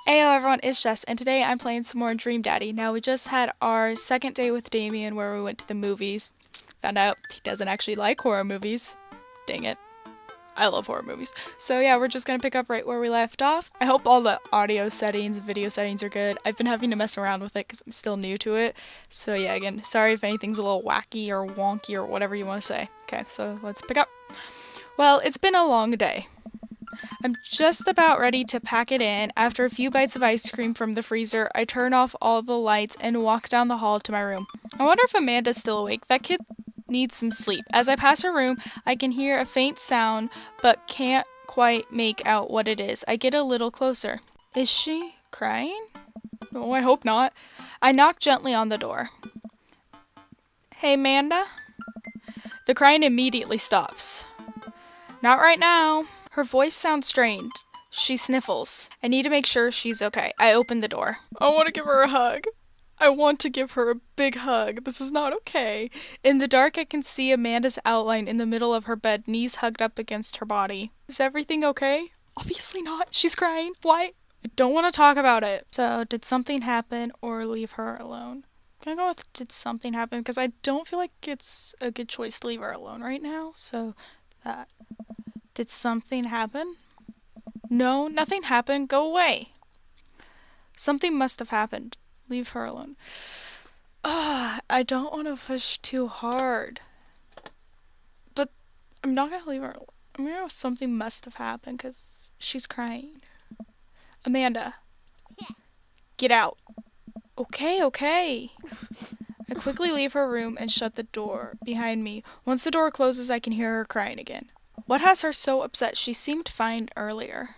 Ayo everyone, it's Jess, and today I'm playing some more Dream Daddy. Now we just had our second day with Damien where we went to the movies. Found out he doesn't actually like horror movies. Dang it. I love horror movies. So yeah, we're just gonna pick up right where we left off. I hope all the audio settings, video settings are good. I've been having to mess around with it because I'm still new to it. So yeah, again, sorry if anything's a little wacky or wonky or whatever you want to say. Okay, so let's pick up. Well, it's been a long day. I'm just about ready to pack it in. After a few bites of ice cream from the freezer, I turn off all the lights and walk down the hall to my room. I wonder if Amanda's still awake. That kid needs some sleep. As I pass her room, I can hear a faint sound, but can't quite make out what it is. I get a little closer. Is she crying? Oh, I hope not. I knock gently on the door. Hey, Amanda? The crying immediately stops. Not right now. Her voice sounds strange. She sniffles. I need to make sure she's okay. I open the door. I want to give her a hug. I want to give her a big hug. This is not okay. In the dark, I can see Amanda's outline in the middle of her bed, knees hugged up against her body. Is everything okay? Obviously not. She's crying. Why? I don't want to talk about it. So, did something happen or leave her alone? Can I go with did something happen? Because I don't feel like it's a good choice to leave her alone right now. So, that. Did something happen? No, nothing happened. Go away. Something must have happened. Leave her alone. I don't want to push too hard. But I'm not going to leave her alone. I'm going to know something must have happened because she's crying. Amanda. Get out. Okay. I quickly leave her room and shut the door behind me. Once the door closes, I can hear her crying again. What has her so upset? She seemed fine earlier.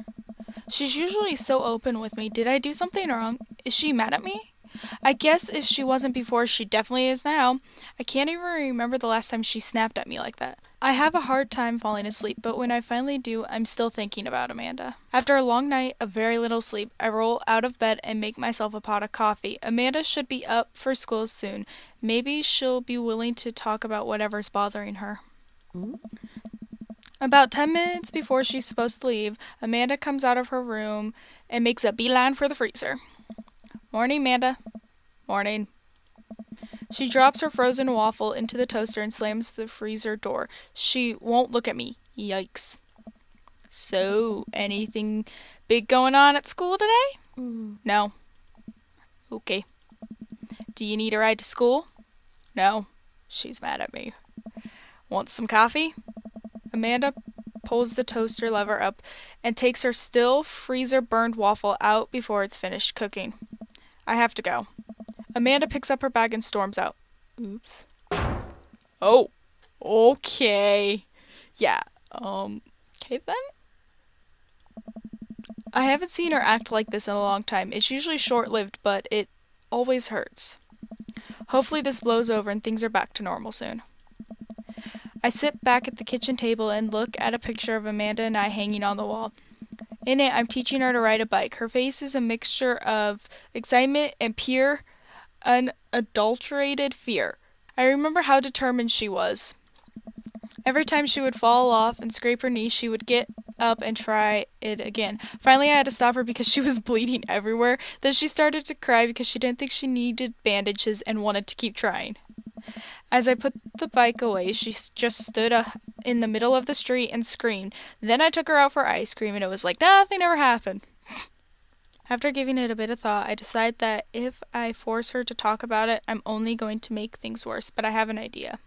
She's usually so open with me. Did I do something wrong? Is she mad at me? I guess if she wasn't before, she definitely is now. I can't even remember the last time she snapped at me like that. I have a hard time falling asleep, but when I finally do, I'm still thinking about Amanda. After a long night of very little sleep, I roll out of bed and make myself a pot of coffee. Amanda should be up for school soon. Maybe she'll be willing to talk about whatever's bothering her. About 10 minutes before she's supposed to leave, Amanda comes out of her room and makes a beeline for the freezer. Morning, Amanda. Morning. She drops her frozen waffle into the toaster and slams the freezer door. She won't look at me. Yikes. So, anything big going on at school today? No. Okay. Do you need a ride to school? No. She's mad at me. Want some coffee? Amanda pulls the toaster lever up and takes her still freezer-burned waffle out before it's finished cooking. I have to go. Amanda picks up her bag and storms out. Oops. Oh, okay. Yeah, okay then? I haven't seen her act like this in a long time. It's usually short-lived, but it always hurts. Hopefully this blows over and things are back to normal soon. I sit back at the kitchen table and look at a picture of Amanda and I hanging on the wall. In it, I'm teaching her to ride a bike. Her face is a mixture of excitement and pure, unadulterated fear. I remember how determined she was. Every time she would fall off and scrape her knee, she would get up and try it again. Finally, I had to stop her because she was bleeding everywhere. Then she started to cry because she didn't think she needed bandages and wanted to keep trying. As I put the bike away, she just stood in the middle of the street and screamed. Then I took her out for ice cream, and it was like nothing ever happened. After giving it a bit of thought, I decide that if I force her to talk about it, I'm only going to make things worse, but I have an idea.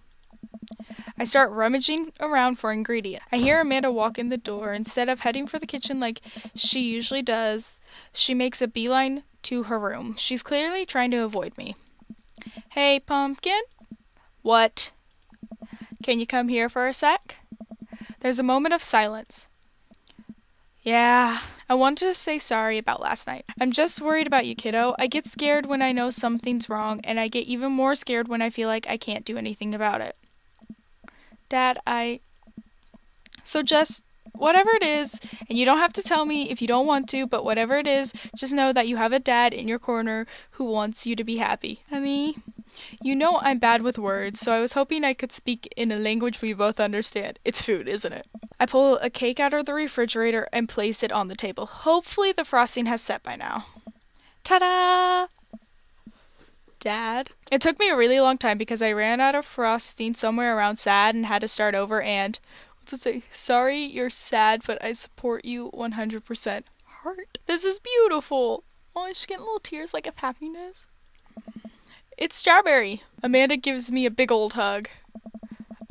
I start rummaging around for ingredients. I hear Amanda walk in the door. Instead of heading for the kitchen like she usually does, she makes a beeline to her room. She's clearly trying to avoid me. Hey, Pumpkin? What? Can you come here for a sec? There's a moment of silence. Yeah, I wanted to say sorry about last night. I'm just worried about you, kiddo. I get scared when I know something's wrong, and I get even more scared when I feel like I can't do anything about it. Dad, So just, whatever it is, and you don't have to tell me if you don't want to, but whatever it is, just know that you have a dad in your corner who wants you to be happy. Honey, You know I'm bad with words, so I was hoping I could speak in a language we both understand. It's food, isn't it? I pull a cake out of the refrigerator and place it on the table. Hopefully the frosting has set by now. Ta-da! Dad. It took me a really long time because I ran out of frosting somewhere around sad and had to start over and, what's it say? Sorry you're sad, but I support you 100%. Heart. This is beautiful. Oh, I'm just getting little tears like of happiness. It's strawberry. Amanda gives me a big old hug.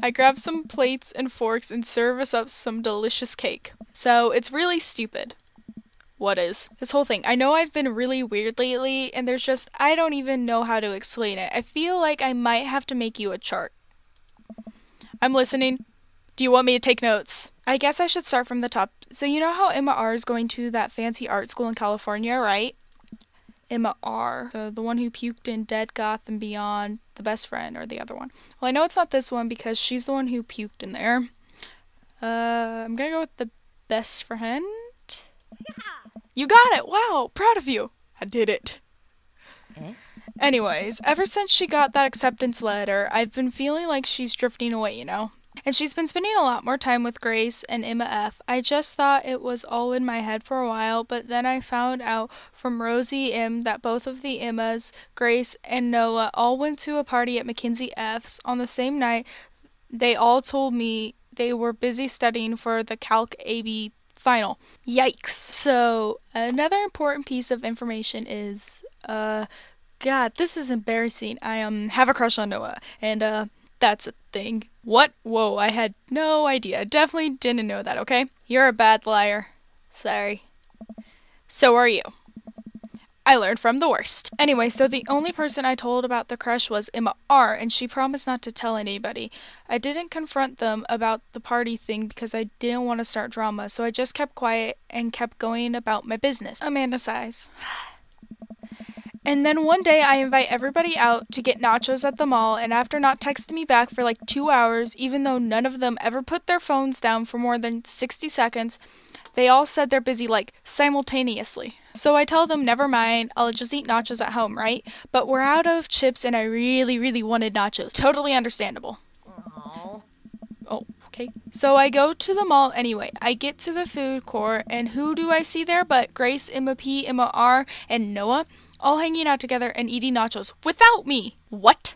I grab some plates and forks and serve us up some delicious cake. So it's really stupid. What is? This whole thing. I know I've been really weird lately, and there's just, I don't even know how to explain it. I feel like I might have to make you a chart. I'm listening. Do you want me to take notes? I guess I should start from the top. So you know how Emma R is going to that fancy art school in California, right? Emma R. The one who puked in Dead Goth and Beyond, the best friend, or the other one. Well, I know it's not this one because she's the one who puked in there. I'm gonna go with the best friend. You got it! Wow! Proud of you! I did it. Anyways, ever since she got that acceptance letter, I've been feeling like she's drifting away, you know? And she's been spending a lot more time with Grace and Emma F. I just thought it was all in my head for a while, but then I found out from Rosie M. that both of the Emmas, Grace and Noah, all went to a party at Mackenzie F's on the same night. They all told me they were busy studying for the Calc AB final. Yikes. So, another important piece of information is, God, this is embarrassing. I have a crush on Noah, and that's a thing. What? Whoa, I had no idea. Definitely didn't know that, okay? You're a bad liar. Sorry. So are you. I learned from the worst. Anyway, so the only person I told about the crush was Emma R, and she promised not to tell anybody. I didn't confront them about the party thing because I didn't want to start drama, so I just kept quiet and kept going about my business. Amanda sighs. And then one day I invite everybody out to get nachos at the mall, and after not texting me back for like 2 hours, even though none of them ever put their phones down for more than 60 seconds, they all said they're busy like simultaneously. So I tell them, never mind, I'll just eat nachos at home, right? But we're out of chips and I really, really wanted nachos. Totally understandable. Aww. Oh, okay. So I go to the mall anyway. I get to the food court, and who do I see there but Grace, Emma P, Emma R, and Noah, all hanging out together and eating nachos without me. What?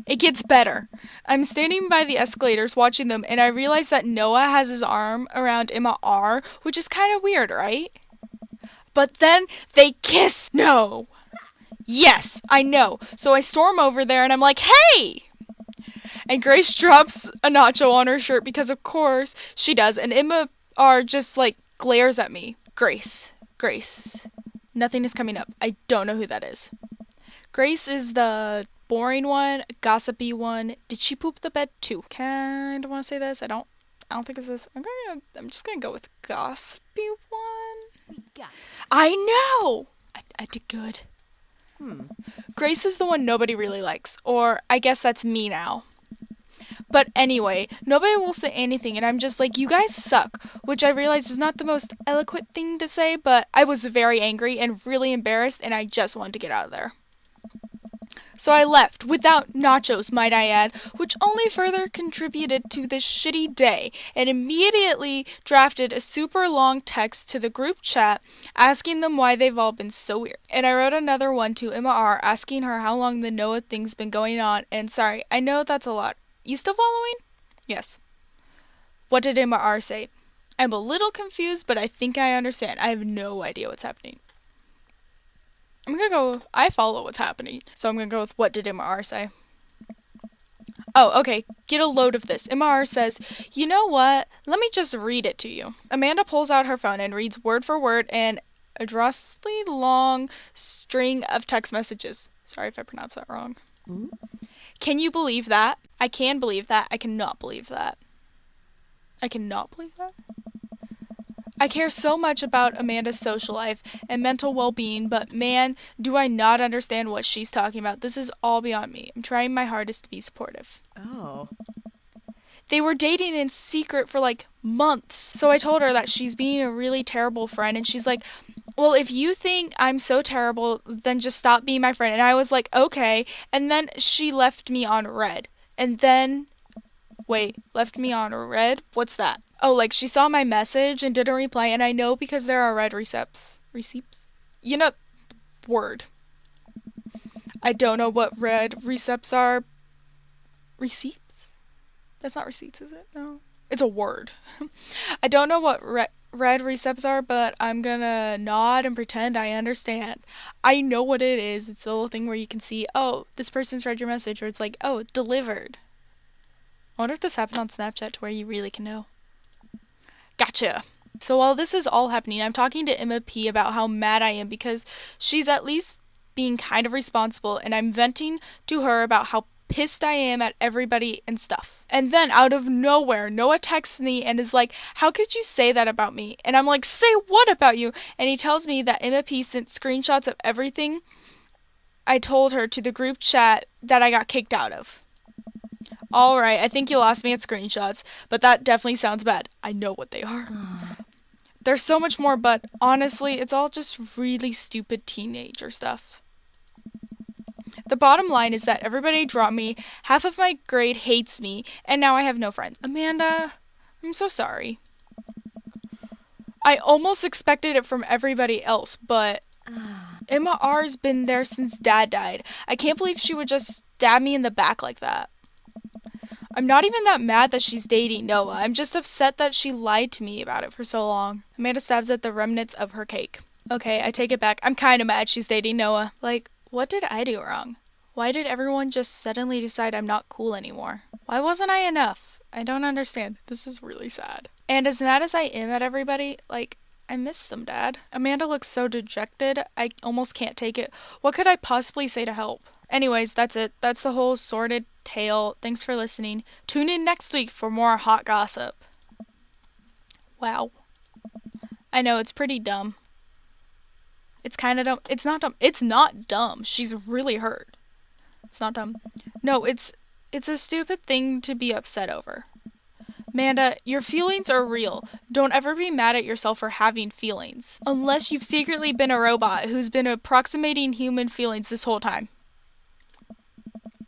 It gets better. I'm standing by the escalators watching them, and I realize that Noah has his arm around Emma R, which is kind of weird, right? But then they kiss. No. Yes, I know. So I storm over there, and I'm like, hey! And Grace drops a nacho on her shirt because, of course, she does. And Emma R just, like, glares at me. Grace. Nothing is coming up. I don't know who that is. Grace is the boring one, gossipy one. Did she poop the bed too? Kinda want to say this. I don't think it's this. I'm just gonna go with gossipy one. I know. I did good. Grace is the one nobody really likes, or I guess that's me now. But anyway, nobody will say anything, and I'm just like, you guys suck, which I realize is not the most eloquent thing to say, but I was very angry and really embarrassed, and I just wanted to get out of there. So I left, without nachos, might I add, which only further contributed to this shitty day, and immediately drafted a super long text to the group chat asking them why they've all been so weird. And I wrote another one to Emma R asking her how long the Noah thing's been going on, and sorry, I know that's a lot. You still following? Yes. What did Emma R say? I'm a little confused, but I think I understand. I have no idea what's happening. I'm gonna go, I follow what's happening, so I'm gonna go with what did Emma R say. Oh, okay, get a load of this. Emma R says, you know what, let me just read it to you. Amanda pulls out her phone and reads word for word an atrociously long string of text messages. Sorry if I pronounced that wrong. Mm-hmm. Can you believe that? I can believe that. I cannot believe that. I cannot believe that. I care so much about Amanda's social life and mental well-being, but man, do I not understand what she's talking about. This is all beyond me. I'm trying my hardest to be supportive. Oh. They were dating in secret for like months. So I told her that she's being a really terrible friend, and she's like, well, if you think I'm so terrible, then just stop being my friend. And I was like, okay. And then she left me on red. And then, wait, left me on red? What's that? Oh, like she saw my message and didn't reply. And I know because there are red receipts. Receipts? You know, word. I don't know what red receipts are. Receipts? That's not receipts, is it? No. It's a word. I don't know what red receipts are, but I'm gonna nod and pretend I understand. I know what it is. It's the little thing where you can see, oh, this person's read your message, or it's like, oh, delivered. I wonder if this happened on Snapchat to where you really can know. Gotcha. So while this is all happening, I'm talking to Emma P about how mad I am because she's at least being kind of responsible, and I'm venting to her about how pissed I am at everybody and stuff. And then out of nowhere, Noah texts me and is like, how could you say that about me? And I'm like, say what about you? And he tells me that Emma P sent screenshots of everything I told her to the group chat that I got kicked out of. Alright, I think you lost me at screenshots, but that definitely sounds bad. I know what they are. There's so much more, but honestly, it's all just really stupid teenager stuff. The bottom line is that everybody dropped me, half of my grade hates me, and now I have no friends. Amanda, I'm so sorry. I almost expected it from everybody else, but Emma R's been there since Dad died. I can't believe she would just stab me in the back like that. I'm not even that mad that she's dating Noah. I'm just upset that she lied to me about it for so long. Amanda stabs at the remnants of her cake. Okay, I take it back. I'm kind of mad she's dating Noah. Like, what did I do wrong? Why did everyone just suddenly decide I'm not cool anymore? Why wasn't I enough? I don't understand. This is really sad. And as mad as I am at everybody, like, I miss them, Dad. Amanda looks so dejected, I almost can't take it. What could I possibly say to help? Anyways, that's it. That's the whole sordid tale. Thanks for listening. Tune in next week for more hot gossip. Wow. I know, it's pretty dumb. It's kind of dumb. It's not dumb. It's not dumb. She's really hurt. It's not dumb. No, it's a stupid thing to be upset over. Amanda, your feelings are real. Don't ever be mad at yourself for having feelings. Unless you've secretly been a robot who's been approximating human feelings this whole time.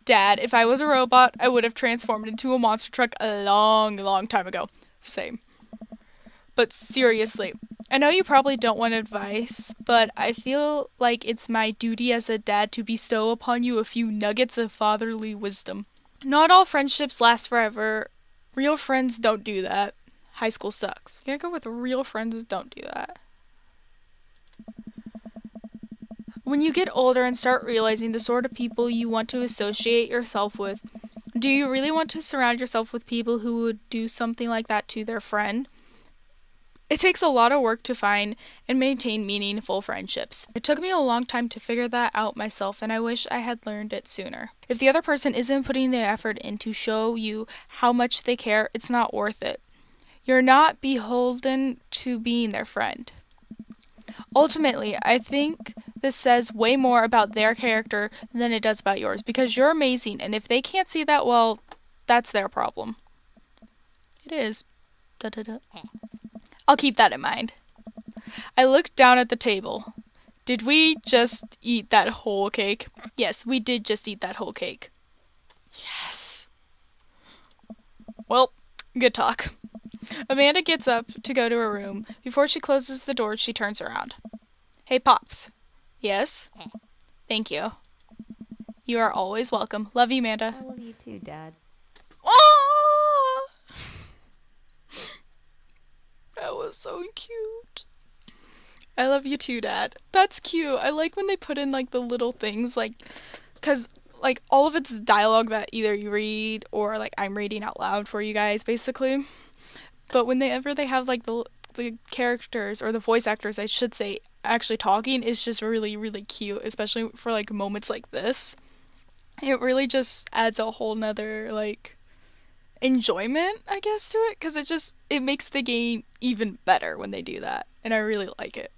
Dad, if I was a robot, I would have transformed into a monster truck a long, long time ago. Same. But seriously, I know you probably don't want advice, but I feel like it's my duty as a dad to bestow upon you a few nuggets of fatherly wisdom. Not all friendships last forever. Real friends don't do that. High school sucks. You gotta go with real friends don't do that. When you get older and start realizing the sort of people you want to associate yourself with, do you really want to surround yourself with people who would do something like that to their friend? It takes a lot of work to find and maintain meaningful friendships. It took me a long time to figure that out myself, and I wish I had learned it sooner. If the other person isn't putting the effort in to show you how much they care, it's not worth it. You're not beholden to being their friend. Ultimately, I think this says way more about their character than it does about yours, because you're amazing, and if they can't see that, well, that's their problem. It is. Da-da-da. I'll keep that in mind. I looked down at the table. Did we just eat that whole cake? Yes, we did just eat that whole cake. Yes. Well, good talk. Amanda gets up to go to her room. Before she closes the door, she turns around. Hey, Pops. Yes? Thank you. You are always welcome. Love you, Amanda. I love you too, Dad. Oh! That was so cute. I love you too, Dad. That's cute. I like when they put in, like, the little things, like, because, like, all of it's dialogue that either you read or, like, I'm reading out loud for you guys, basically. But whenever they have, like, the characters, or the voice actors, I should say, actually talking, it's just really, really cute, especially for, like, moments like this. It really just adds a whole nother, like, enjoyment, I guess, to it, because it makes the game even better when they do that, and I really like it.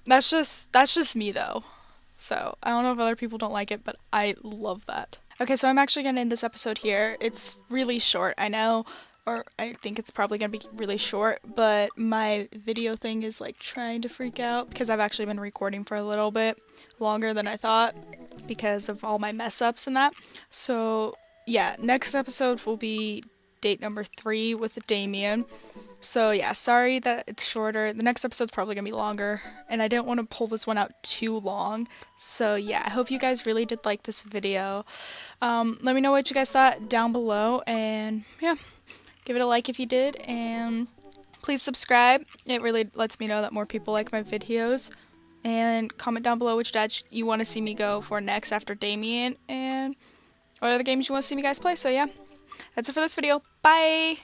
That's just me, though, so I don't know if other people don't like it, but I love that. Okay, so I'm actually gonna end this episode here. It's really short, I know, or I think it's probably gonna be really short, but my video thing is like trying to freak out because I've actually been recording for a little bit longer than I thought because of all my mess ups and that. So yeah, next episode will be date number 3 with Damien. So yeah, sorry that it's shorter. The next episode's probably gonna be longer, and I didn't want to pull this one out too long. So yeah, I hope you guys really did like this video. Let me know what you guys thought down below, and yeah, give it a like if you did, and please subscribe. It really lets me know that more people like my videos. And comment down below which dad you want to see me go for next after Damien, and what other games you want to see me guys play. So yeah, that's it for this video. Bye!